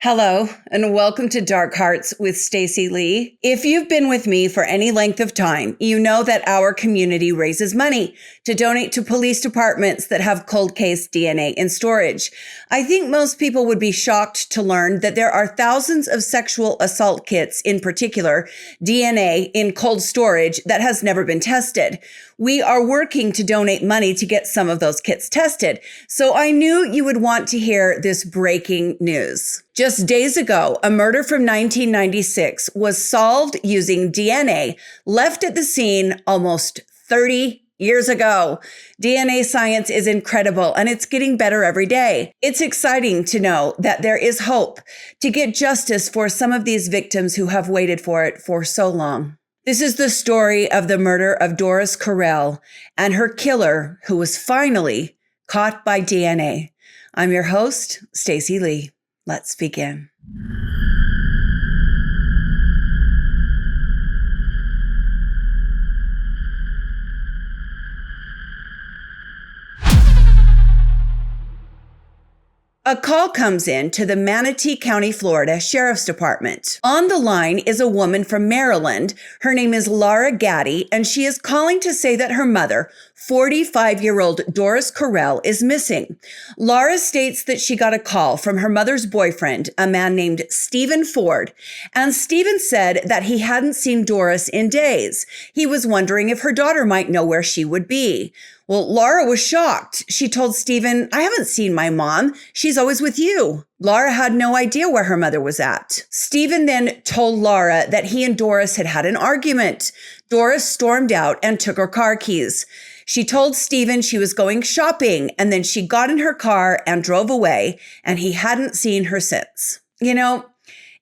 Hello, and welcome to Dark Hearts with Stacy Lee. If you've been with me for any length of time, you know that our community raises money to donate to police departments that have cold case DNA in storage. I think most people would be shocked to learn that there are thousands of sexual assault kits, in particular, DNA in cold storage that has never been tested. We are working to donate money to get some of those kits tested, so I knew you would want to hear this breaking news. Just days ago, a murder from 1996 was solved using DNA left at the scene almost 30 years ago. DNA science is incredible, and it's getting better every day. It's exciting to know that there is hope to get justice for some of these victims who have waited for it for so long. This is the story of the murder of Doris Correll and her killer, who was finally caught by DNA. I'm your host, Stacy Lee. Let's begin. A call comes in to the Manatee County, Florida Sheriff's Department. On the line is a woman from Maryland. Her name is Laura Gaddy, and she is calling to say that her mother, 45-year-old Doris Correll, is missing. Laura states that she got a call from her mother's boyfriend, a man named Stephen Ford, and Stephen said that he hadn't seen Doris in days. He was wondering if her daughter might know where she would be. Well, Laura was shocked. She told Stephen, "I haven't seen my mom. She's always with you." Laura had no idea where her mother was at. Stephen then told Laura that he and Doris had had an argument. Doris stormed out and took her car keys. She told Stephen she was going shopping, and then she got in her car and drove away, and he hadn't seen her since. You know,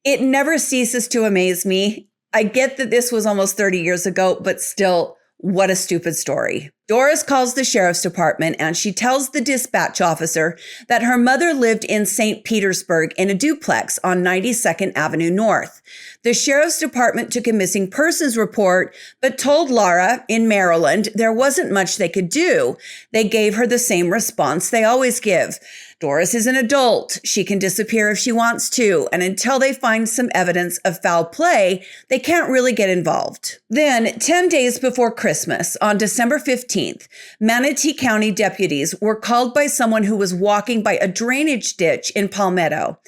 it never ceases to amaze me. I get that this was almost 30 years ago, but still, what a stupid story. Doris calls the sheriff's department and she tells the dispatch officer that her mother lived in St. Petersburg in a duplex on 92nd Avenue North. The sheriff's department took a missing persons report, but told Laura in Maryland there wasn't much they could do. They gave her the same response they always give. Doris is an adult. She can disappear if she wants to, and until they find some evidence of foul play, they can't really get involved. Then, 10 days before Christmas, on December 15th, Manatee County deputies were called by someone who was walking by a drainage ditch in Palmetto.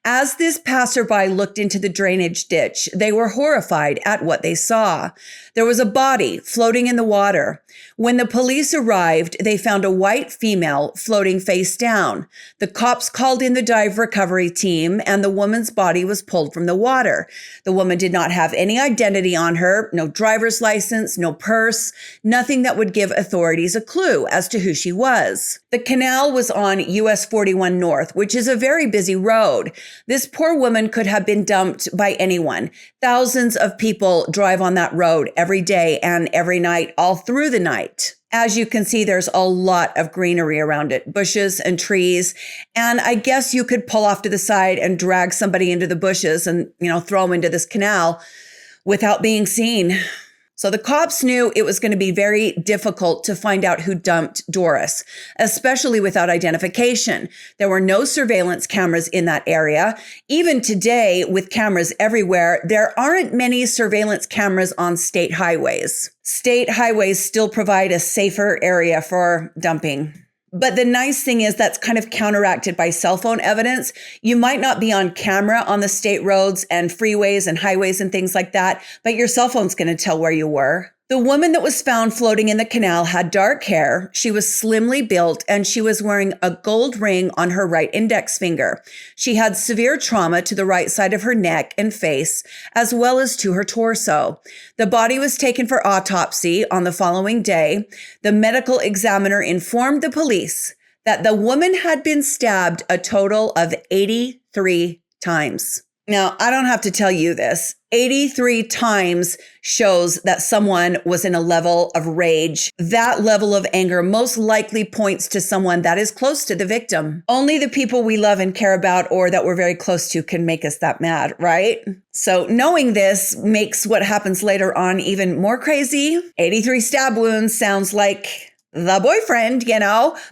As this passerby looked into the drainage ditch, they were horrified at what they saw. There was a body floating in the water. When the police arrived, they found a white female floating face down. The cops called in the dive recovery team, and the woman's body was pulled from the water. The woman did not have any identity on her, no driver's license, no purse, nothing that would give authorities a clue as to who she was. The canal was on US 41 North, which is a very busy road. This poor woman could have been dumped by anyone. Thousands of people drive on that road every day and every night, all through the night. As you can see, there's a lot of greenery around it, bushes and trees. And I guess you could pull off to the side and drag somebody into the bushes and, throw them into this canal without being seen. So the cops knew it was going to be very difficult to find out who dumped Doris, especially without identification. There were no surveillance cameras in that area. Even today, with cameras everywhere, there aren't many surveillance cameras on state highways. State highways still provide a safer area for dumping. But the nice thing is that's kind of counteracted by cell phone evidence. You might not be on camera on the state roads and freeways and highways and things like that, but your cell phone's going to tell where you were. The woman that was found floating in the canal had dark hair. She was slimly built, and she was wearing a gold ring on her right index finger. She had severe trauma to the right side of her neck and face, as well as to her torso. The body was taken for autopsy on the following day. The medical examiner informed the police that the woman had been stabbed a total of 83 times. Now, I don't have to tell you this. 83 times shows that someone was in a level of rage. That level of anger most likely points to someone that is close to the victim. Only the people we love and care about or that we're very close to can make us that mad, right? So knowing this makes what happens later on even more crazy. 83 stab wounds sounds like the boyfriend,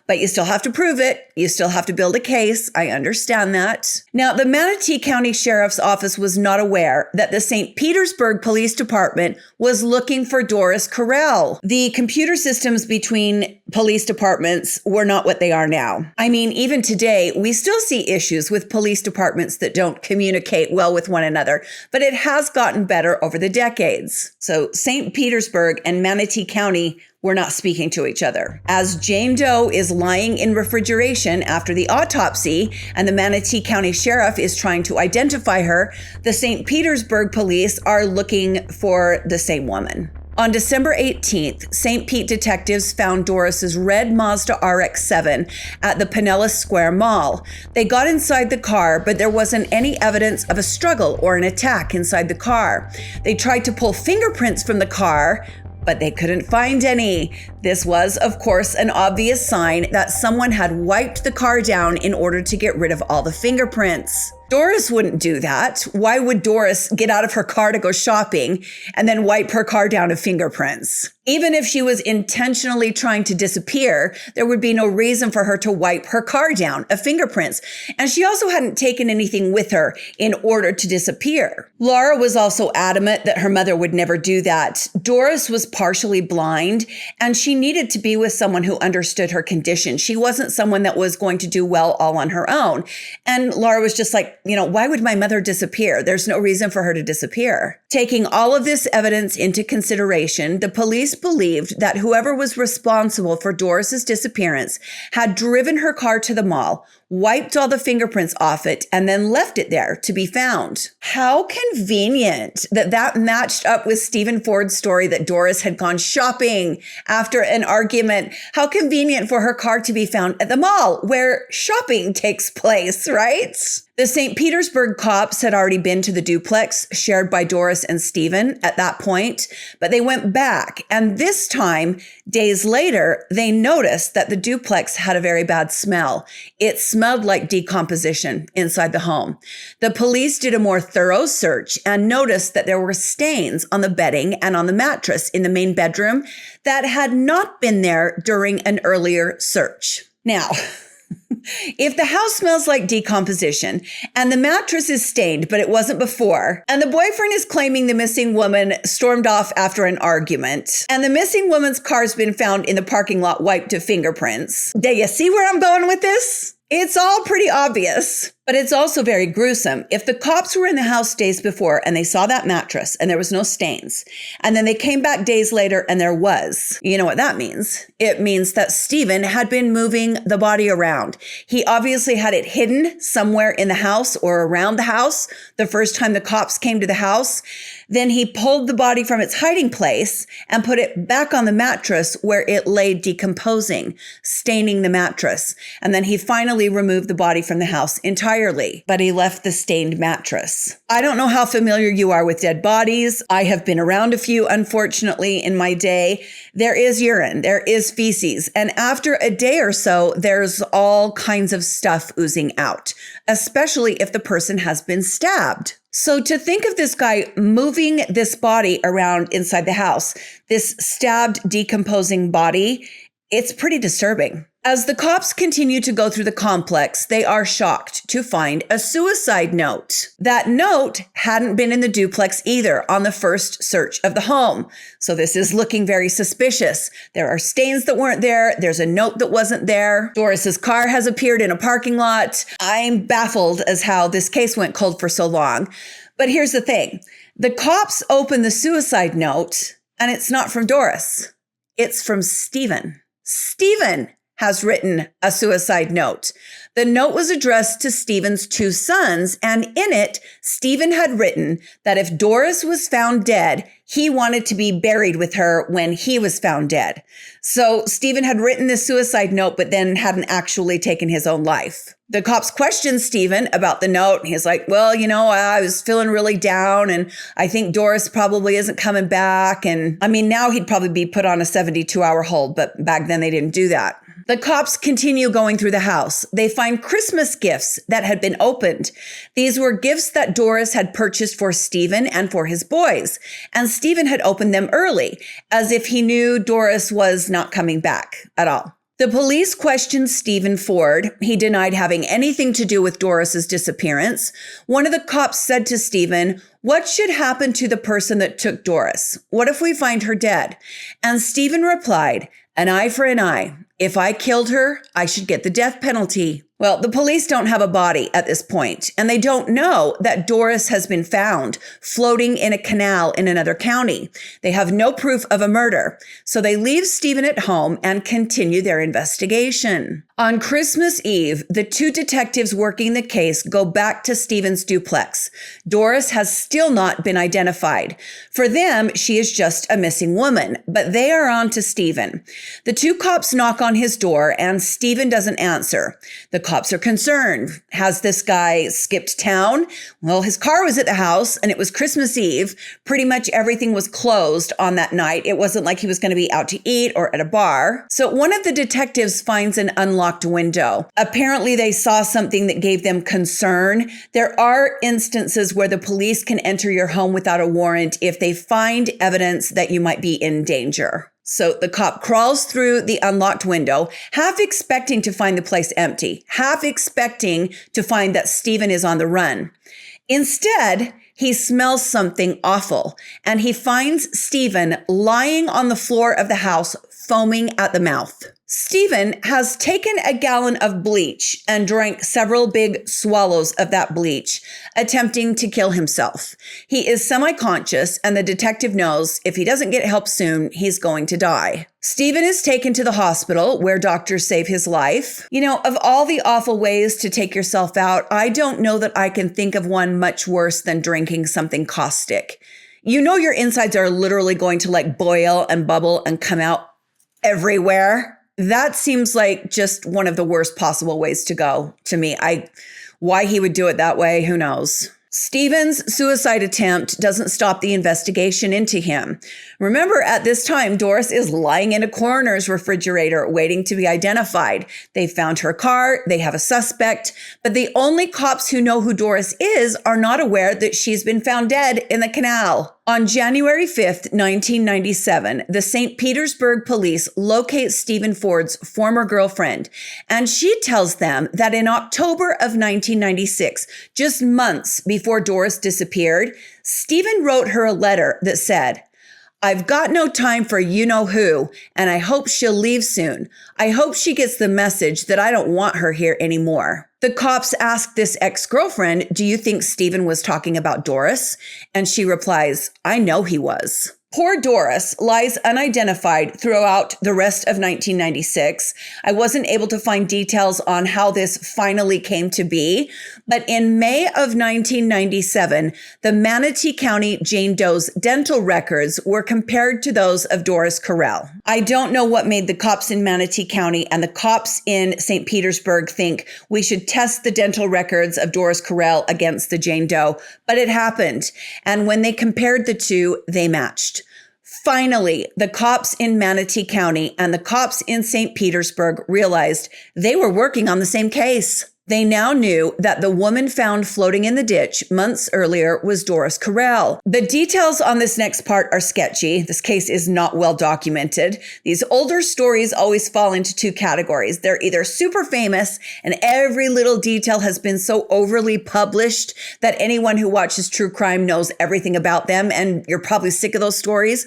but you still have to prove it. You still have to build a case. I understand that. Now, the Manatee County Sheriff's Office was not aware that the St. Petersburg Police Department was looking for Doris Correll. The computer systems between police departments were not what they are now. I mean, even today, we still see issues with police departments that don't communicate well with one another, but it has gotten better over the decades. So St. Petersburg and Manatee County were not speaking to each other. As Jane Doe is lying in refrigeration after the autopsy and the Manatee County Sheriff is trying to identify her, the St. Petersburg police are looking for the same woman. On December 18th, St. Pete detectives found Doris's red Mazda RX-7 at the Pinellas Square Mall. They got inside the car, but there wasn't any evidence of a struggle or an attack inside the car. They tried to pull fingerprints from the car, but they couldn't find any. This was, of course, an obvious sign that someone had wiped the car down in order to get rid of all the fingerprints. Doris wouldn't do that. Why would Doris get out of her car to go shopping and then wipe her car down of fingerprints? Even if she was intentionally trying to disappear, there would be no reason for her to wipe her car down of fingerprints. And she also hadn't taken anything with her in order to disappear. Laura was also adamant that her mother would never do that. Doris was partially blind, and she needed to be with someone who understood her condition. She wasn't someone that was going to do well all on her own. And Laura was just like, why would my mother disappear? There's no reason for her to disappear. Taking all of this evidence into consideration, the police believed that whoever was responsible for Doris's disappearance had driven her car to the mall, wiped all the fingerprints off it, and then left it there to be found. How convenient that matched up with Stephen Ford's story that Doris had gone shopping after an argument. How convenient for her car to be found at the mall where shopping takes place, right? The St. Petersburg cops had already been to the duplex shared by Doris and Stephen at that point, but they went back. And this time, days later, they noticed that the duplex had a very bad smell. It smelled like decomposition inside the home. The police did a more thorough search and noticed that there were stains on the bedding and on the mattress in the main bedroom that had not been there during an earlier search. Now, if the house smells like decomposition and the mattress is stained, but it wasn't before, and the boyfriend is claiming the missing woman stormed off after an argument, and the missing woman's car's been found in the parking lot wiped of fingerprints, do you see where I'm going with this? It's all pretty obvious, but it's also very gruesome. If the cops were in the house days before and they saw that mattress and there was no stains, and then they came back days later and there was, you know what that means? It means that Stephen had been moving the body around. He obviously had it hidden somewhere in the house or around the house the first time the cops came to the house. Then he pulled the body from its hiding place and put it back on the mattress where it lay decomposing, staining the mattress. And then he finally removed the body from the house entirely, but he left the stained mattress. I don't know how familiar you are with dead bodies. I have been around a few, unfortunately, in my day. There is urine, there is feces, and after a day or so, there's all kinds of stuff oozing out, especially if the person has been stabbed. So to think of this guy moving this body around inside the house, this stabbed, decomposing body, it's pretty disturbing. As the cops continue to go through the complex, they are shocked to find a suicide note. That note hadn't been in the duplex either on the first search of the home. So this is looking very suspicious. There are stains that weren't there. There's a note that wasn't there. Doris's car has appeared in a parking lot. I'm baffled as how this case went cold for so long. But here's the thing. The cops open the suicide note and it's not from Doris. It's from Stephen. Stephen has written a suicide note. The note was addressed to Stephen's two sons, and in it, Stephen had written that if Doris was found dead, he wanted to be buried with her when he was found dead. So Stephen had written this suicide note, but then hadn't actually taken his own life. The cops questioned Stephen about the note. And he's like, well, I was feeling really down and I think Doris probably isn't coming back. And now he'd probably be put on a 72-hour hold, but back then they didn't do that. The cops continue going through the house. They find Christmas gifts that had been opened. These were gifts that Doris had purchased for Stephen and for his boys. And Stephen had opened them early, as if he knew Doris was not coming back at all. The police questioned Stephen Ford. He denied having anything to do with Doris's disappearance. One of the cops said to Stephen, "What should happen to the person that took Doris? What if we find her dead?" And Stephen replied, "An eye for an eye. If I killed her, I should get the death penalty." Well, the police don't have a body at this point, and they don't know that Doris has been found floating in a canal in another county. They have no proof of a murder, so they leave Stephen at home and continue their investigation. On Christmas Eve, the two detectives working the case go back to Stephen's duplex. Doris has still not been identified. For them, she is just a missing woman, but they are on to Stephen. The two cops knock on his door, and Stephen doesn't answer. The cops are concerned. Has this guy skipped town? Well, his car was at the house, and it was Christmas Eve. Pretty much everything was closed on that night. It wasn't like he was going to be out to eat or at a bar. So one of the detectives finds an unlocked window. Apparently, they saw something that gave them concern. There are instances where the police can enter your home without a warrant if they find evidence that you might be in danger. So the cop crawls through the unlocked window, half expecting to find the place empty, half expecting to find that Stephen is on the run. Instead, he smells something awful, and he finds Stephen lying on the floor of the house, foaming at the mouth. Stephen has taken a gallon of bleach and drank several big swallows of that bleach, attempting to kill himself. He is semi-conscious, and the detective knows if he doesn't get help soon, he's going to die. Stephen is taken to the hospital where doctors save his life. You know, of all the awful ways to take yourself out, I don't know that I can think of one much worse than drinking something caustic. You know your insides are literally going to like boil and bubble and come out everywhere. That seems like just one of the worst possible ways to go to me. Why he would do it that way, who knows? Stephen's suicide attempt doesn't stop the investigation into him. Remember, at this time, Doris is lying in a coroner's refrigerator waiting to be identified. They found her car, they have a suspect, but the only cops who know who Doris is are not aware that she's been found dead in the canal. On January 5th, 1997, the St. Petersburg police locate Stephen Ford's former girlfriend, and she tells them that in October of 1996, just months before Doris disappeared, Stephen wrote her a letter that said, "I've got no time for you-know-who, and I hope she'll leave soon. I hope she gets the message that I don't want her here anymore." The cops ask this ex-girlfriend, "Do you think Stephen was talking about Doris?" And she replies, "I know he was." Poor Doris lies unidentified throughout the rest of 1996. I wasn't able to find details on how this finally came to be, but in May of 1997, the Manatee County Jane Doe's dental records were compared to those of Doris Correll. I don't know what made the cops in Manatee County and the cops in St. Petersburg think we should test the dental records of Doris Correll against the Jane Doe, but it happened. And when they compared the two, they matched. Finally, the cops in Manatee County and the cops in St. Petersburg realized they were working on the same case. They now knew that the woman found floating in the ditch months earlier was Doris Correll. The details on this next part are sketchy. This case is not well documented. These older stories always fall into two categories. They're either super famous and every little detail has been so overly published that anyone who watches true crime knows everything about them, and you're probably sick of those stories.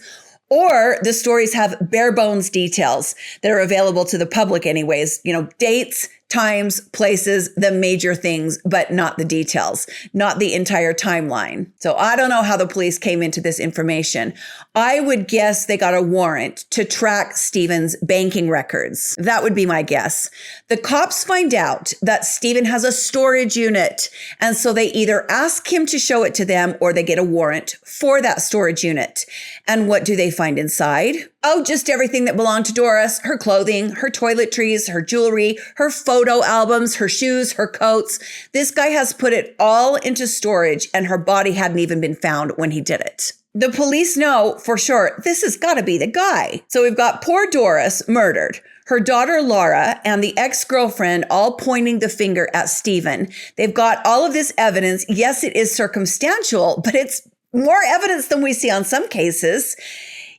Or the stories have bare bones details that are available to the public anyways, dates, times, places, the major things, but not the details, not the entire timeline. So I don't know how the police came into this information. I would guess they got a warrant to track Stephen's banking records. That would be my guess. The cops find out that Stephen has a storage unit, and so they either ask him to show it to them or they get a warrant for that storage unit. And what do they find inside? Oh, just everything that belonged to Doris, her clothing, her toiletries, her jewelry, her photo albums, her shoes, her coats. This guy has put it all into storage, and her body hadn't even been found when he did it. The police know for sure this has got to be the guy. So we've got poor Doris murdered. Her daughter, Laura, and the ex-girlfriend all pointing the finger at Stephen. They've got all of this evidence. Yes, it is circumstantial, but it's more evidence than we see on some cases.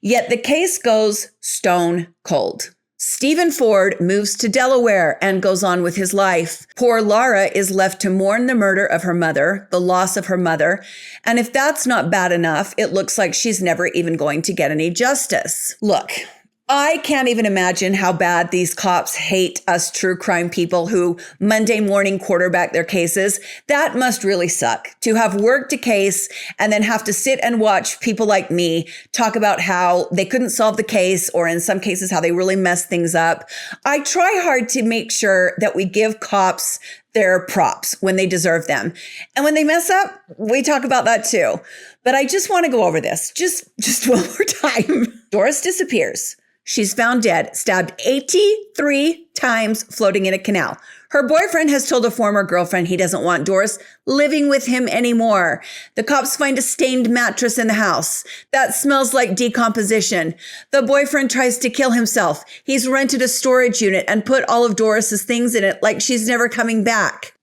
Yet the case goes stone cold. Stephen Ford moves to Delaware and goes on with his life. Poor Laura is left to mourn the murder of her mother, the loss of her mother. And if that's not bad enough, it looks like she's never even going to get any justice. Look, I can't even imagine how bad these cops hate us true crime people who Monday morning quarterback their cases. That must really suck to have worked a case and then have to sit and watch people like me talk about how they couldn't solve the case, or in some cases, how they really messed things up. I try hard to make sure that we give cops their props when they deserve them. And when they mess up, we talk about that too. But I just want to go over this just one more time. Doris disappears. She's found dead, stabbed 83 times, floating in a canal. Her boyfriend has told a former girlfriend he doesn't want Doris living with him anymore. The cops find a stained mattress in the house that smells like decomposition. The boyfriend tries to kill himself. He's rented a storage unit and put all of Doris's things in it like she's never coming back.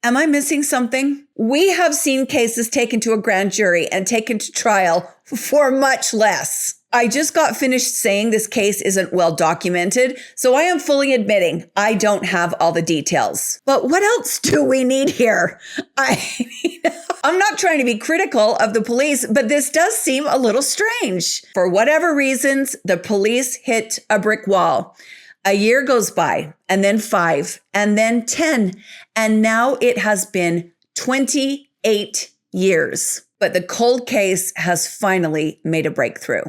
Am I missing something? We have seen cases taken to a grand jury and taken to trial for much less. I just got finished saying this case isn't well documented, so I am fully admitting I don't have all the details. But what else do we need here? I'm not trying to be critical of the police, but this does seem a little strange. For whatever reasons, the police hit a brick wall. A year goes by, and then 5, and then 10, and now it has been 28 years. But the cold case has finally made a breakthrough.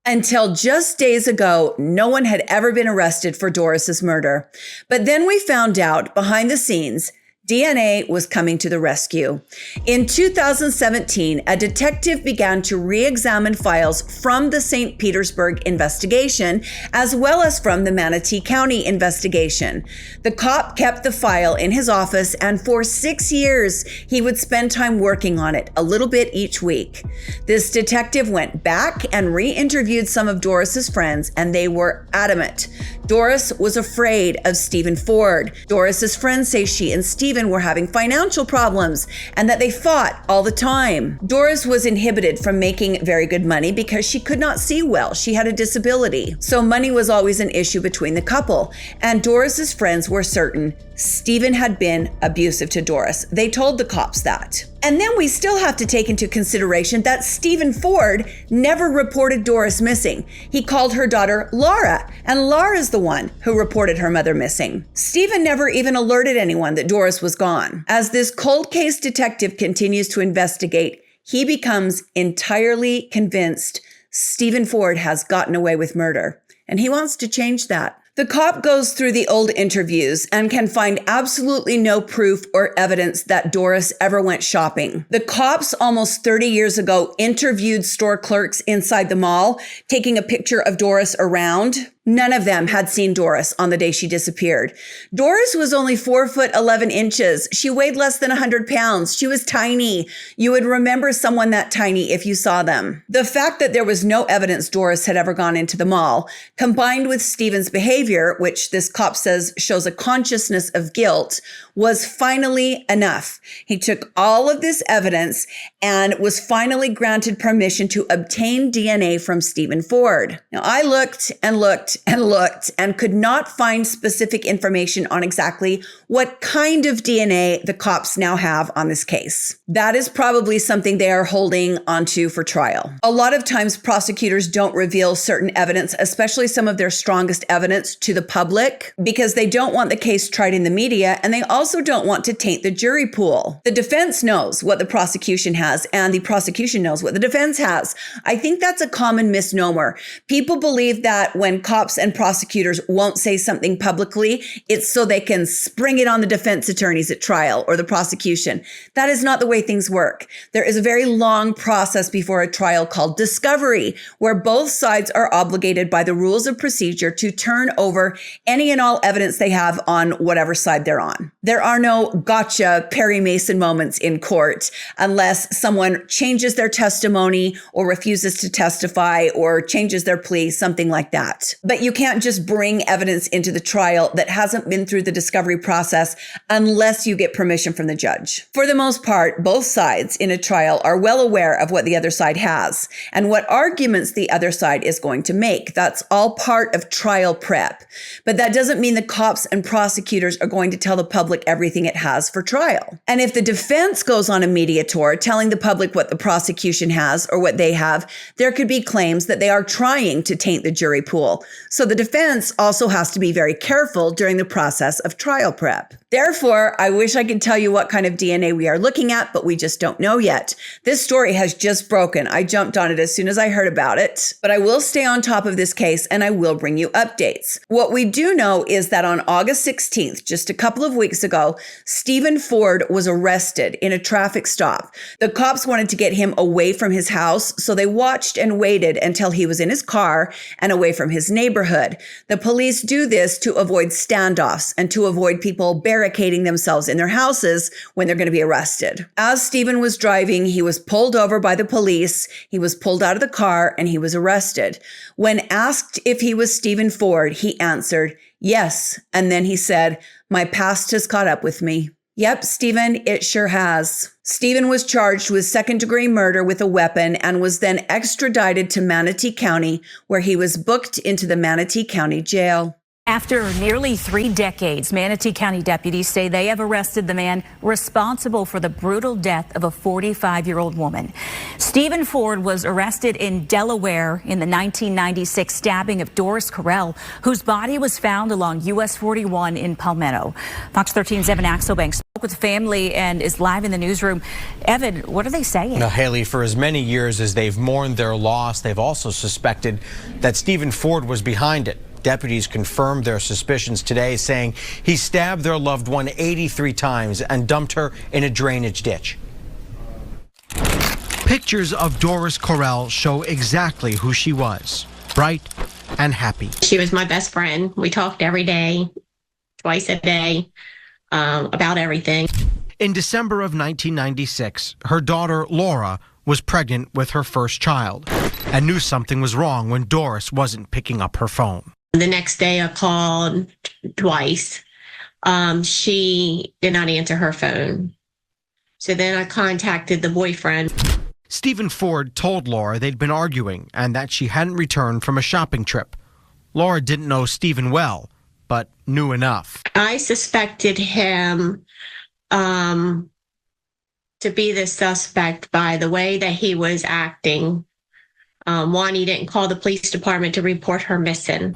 Until just days ago, no one had ever been arrested for Doris's murder. But then we found out behind the scenes, DNA was coming to the rescue. In 2017, a detective began to re-examine files from the St. Petersburg investigation, as well as from the Manatee County investigation. The cop kept the file in his office, and for 6 years, he would spend time working on it, a little bit each week. This detective went back and re-interviewed some of Doris's friends, and they were adamant. Doris was afraid of Stephen Ford. Doris's friends say she and Stephen were having financial problems and that they fought all the time. Doris was inhibited from making very good money because she could not see well. She had a disability. So money was always an issue between the couple. And Doris's friends were certain Stephen had been abusive to Doris. They told the cops that. And then we still have to take into consideration that Stephen Ford never reported Doris missing. He called her daughter Laura, and Laura's the one who reported her mother missing. Stephen never even alerted anyone that Doris was gone. As this cold case detective continues to investigate, he becomes entirely convinced Stephen Ford has gotten away with murder, and he wants to change that. The cop goes through the old interviews and can find absolutely no proof or evidence that Doris ever went shopping. The cops almost 30 years ago interviewed store clerks inside the mall, taking a picture of Doris around. None of them had seen Doris on the day she disappeared. Doris was only 4'11". She weighed less than 100 pounds. She was tiny. You would remember someone that tiny if you saw them. The fact that there was no evidence Doris had ever gone into the mall, combined with Stephen's behavior, which this cop says shows a consciousness of guilt, was finally enough. He took all of this evidence and was finally granted permission to obtain DNA from Stephen Ford. Now, I looked and looked and could not find specific information on exactly what kind of DNA the cops now have on this case. That is probably something they are holding onto for trial. A lot of times prosecutors don't reveal certain evidence, especially some of their strongest evidence, to the public because they don't want the case tried in the media, and they also don't want to taint the jury pool. The defense knows what the prosecution has, and the prosecution knows what the defense has. I think that's a common misnomer. People believe that when cops cops and prosecutors won't say something publicly, it's so they can spring it on the defense attorneys at trial or the prosecution. That is not the way things work. There is a very long process before a trial called discovery, where both sides are obligated by the rules of procedure to turn over any and all evidence they have on whatever side they're on. There are no gotcha Perry Mason moments in court unless someone changes their testimony or refuses to testify or changes their plea, something like that. But you can't just bring evidence into the trial that hasn't been through the discovery process unless you get permission from the judge. For the most part, both sides in a trial are well aware of what the other side has and what arguments the other side is going to make. That's all part of trial prep. But that doesn't mean the cops and prosecutors are going to tell the public everything it has for trial. And if the defense goes on a media tour telling the public what the prosecution has or what they have, there could be claims that they are trying to taint the jury pool. So the defense also has to be very careful during the process of trial prep. Therefore, I wish I could tell you what kind of DNA we are looking at, but we just don't know yet. This story has just broken. I jumped on it as soon as I heard about it, but I will stay on top of this case and I will bring you updates. What we do know is that on August 16th, just a couple of weeks ago, Stephen Ford was arrested in a traffic stop. The cops wanted to get him away from his house, so they watched and waited until he was in his car and away from his neighborhood. The police do this to avoid standoffs and to avoid people barricading themselves in their houses when they're going to be arrested. As Stephen was driving, he was pulled over by the police, he was pulled out of the car, and he was arrested. When asked if he was Stephen Ford, he answered, "Yes." And then he said, "My past has caught up with me." Yep, Stephen, it sure has. Stephen was charged with second-degree murder with a weapon and was then extradited to Manatee County, where he was booked into the Manatee County Jail. After nearly 3 decades, Manatee County deputies say they have arrested the man responsible for the brutal death of a 45-year-old woman. Stephen Ford was arrested in Delaware in the 1996 stabbing of Doris Correll, whose body was found along US 41 in Palmetto. Fox 13's Evan Axelbank spoke with the family and is live in the newsroom. Evan, what are they saying? Now, Haley, for as many years as they've mourned their loss, they've also suspected that Stephen Ford was behind it. Deputies confirmed their suspicions today, saying he stabbed their loved one 83 times and dumped her in a drainage ditch. Pictures of Doris Correll show exactly who she was, bright and happy. She was my best friend. We talked every day, twice a day, about everything. In December of 1996, her daughter, Laura, was pregnant with her first child and knew something was wrong when Doris wasn't picking up her phone. The next day I called twice. She did not answer her phone. So then I contacted the boyfriend. Stephen Ford told Laura they'd been arguing and that she hadn't returned from a shopping trip. Laura didn't know Stephen well, but knew enough. I suspected him to be the suspect by the way that he was acting. One, he didn't call the police department to report her missing.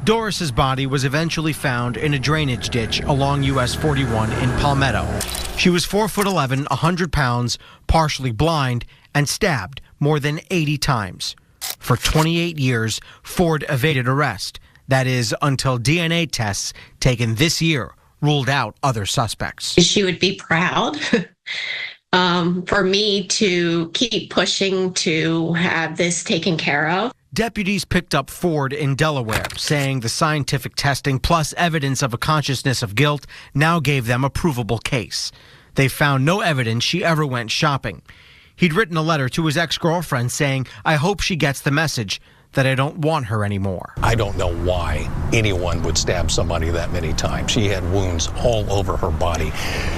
Doris's body was eventually found in a drainage ditch along US 41 in Palmetto. She was 4'11", 100 pounds, partially blind, and stabbed more than 80 times. For 28 years, Ford evaded arrest. That is, until DNA tests taken this year ruled out other suspects. She would be proud for me to keep pushing to have this taken care of. Deputies picked up Ford in Delaware, saying the scientific testing plus evidence of a consciousness of guilt now gave them a provable case. They found no evidence she ever went shopping. He'd written a letter to his ex-girlfriend saying, "I hope she gets the message that I don't want her anymore." I don't know why anyone would stab somebody that many times. She had wounds all over her body.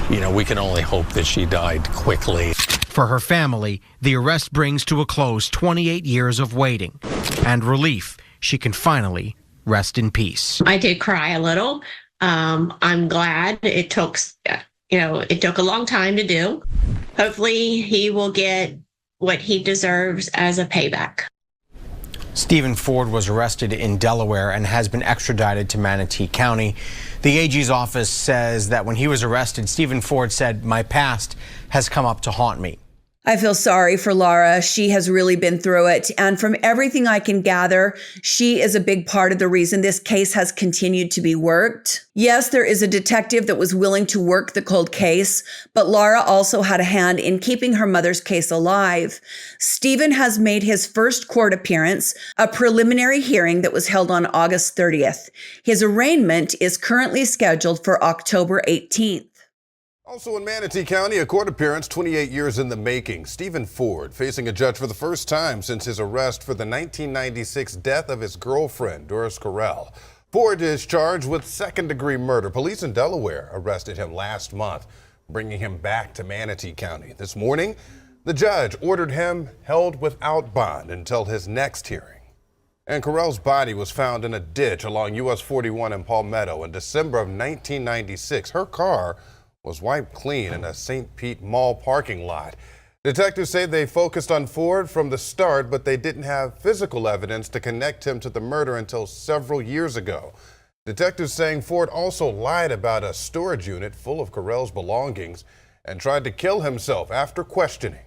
You know, we can only hope that she died quickly. For her family, the arrest brings to a close 28 years of waiting and relief. She can finally rest in peace. I did cry a little. I'm glad it took a long time to do. Hopefully he will get what he deserves as a payback. Stephen Ford was arrested in Delaware and has been extradited to Manatee County. The AG's office says that when he was arrested, Stephen Ford said, "My past has come up to haunt me." I feel sorry for Laura. She has really been through it. And from everything I can gather, she is a big part of the reason this case has continued to be worked. Yes, there is a detective that was willing to work the cold case, but Laura also had a hand in keeping her mother's case alive. Stephen has made his first court appearance, a preliminary hearing that was held on August 30th. His arraignment is currently scheduled for October 18th. Also in Manatee County, a court appearance 28 years in the making. Stephen Ford facing a judge for the first time since his arrest for the 1996 death of his girlfriend, Doris Correll. Ford is charged with second-degree murder. Police in Delaware arrested him last month, bringing him back to Manatee County. This morning, the judge ordered him held without bond until his next hearing. And Correll's body was found in a ditch along US 41 in Palmetto in December of 1996. Her car was wiped clean in a St. Pete Mall parking lot. Detectives say they focused on Ford from the start, but they didn't have physical evidence to connect him to the murder until several years ago. Detectives saying Ford also lied about a storage unit full of Correll's belongings and tried to kill himself after questioning.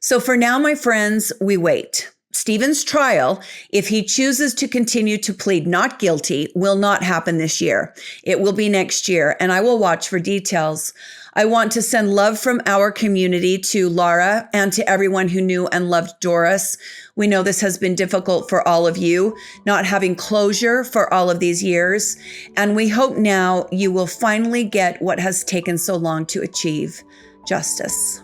So for now, my friends, we wait. Stephen's trial, if he chooses to continue to plead not guilty, will not happen this year. It will be next year, and I will watch for details. I want to send love from our community to Laura and to everyone who knew and loved Doris. We know this has been difficult for all of you, not having closure for all of these years, and we hope now you will finally get what has taken so long to achieve: justice.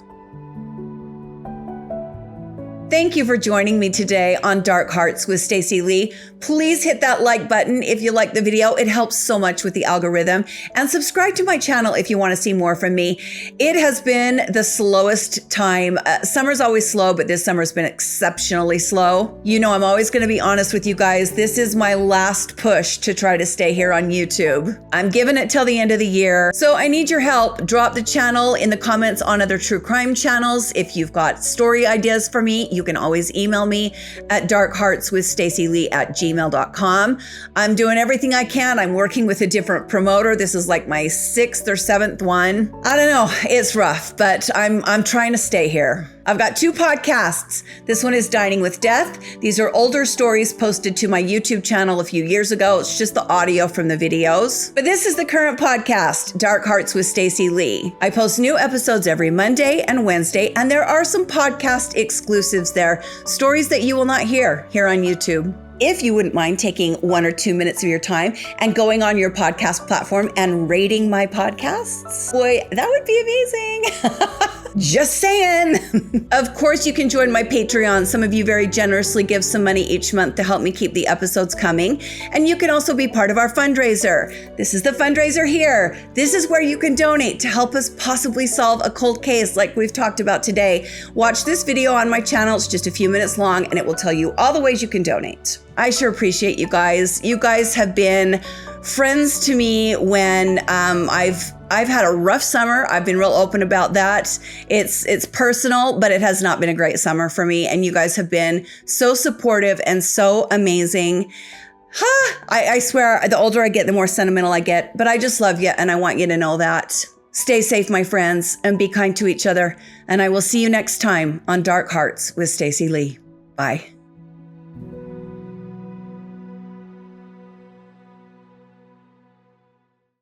Thank you for joining me today on Dark Hearts with Stacy Lee. Please hit that like button if you like the video. It helps so much with the algorithm. And subscribe to my channel if you want to see more from me. It has been the slowest time. Summer's always slow, but this summer's been exceptionally slow. You know, I'm always going to be honest with you guys. This is my last push to try to stay here on YouTube. I'm giving it till the end of the year. So I need your help. Drop the channel in the comments on other true crime channels. If you've got story ideas for me, you can always email me at darkheartswithstacylee@gmail.com. I'm doing everything I can. I'm working with a different promoter. This is like my 6th or 7th one. I don't know. It's rough, but I'm trying to stay here. I've got 2 podcasts. This one is Dining with Death. These are older stories posted to my YouTube channel a few years ago. It's just the audio from the videos. But this is the current podcast, Dark Hearts with Stacy Lee. I post new episodes every Monday and Wednesday, and there are some podcast exclusives there, stories that you will not hear here on YouTube. If you wouldn't mind taking 1 or 2 minutes of your time and going on your podcast platform and rating my podcasts, boy, that would be amazing. Just saying. Of course, you can join my Patreon. Some of you very generously give some money each month to help me keep the episodes coming. And you can also be part of our fundraiser. This is the fundraiser here. This is where you can donate to help us possibly solve a cold case like we've talked about today. Watch this video on my channel. It's just a few minutes long, and it will tell you all the ways you can donate. I sure appreciate you guys. You guys have been friends to me when I've had a rough summer. I've been real open about that. It's personal, but it has not been a great summer for me. And you guys have been so supportive and so amazing. I swear, the older I get, the more sentimental I get. But I just love you, and I want you to know that. Stay safe, my friends, and be kind to each other. And I will see you next time on Dark Hearts with Stacy Lee. Bye.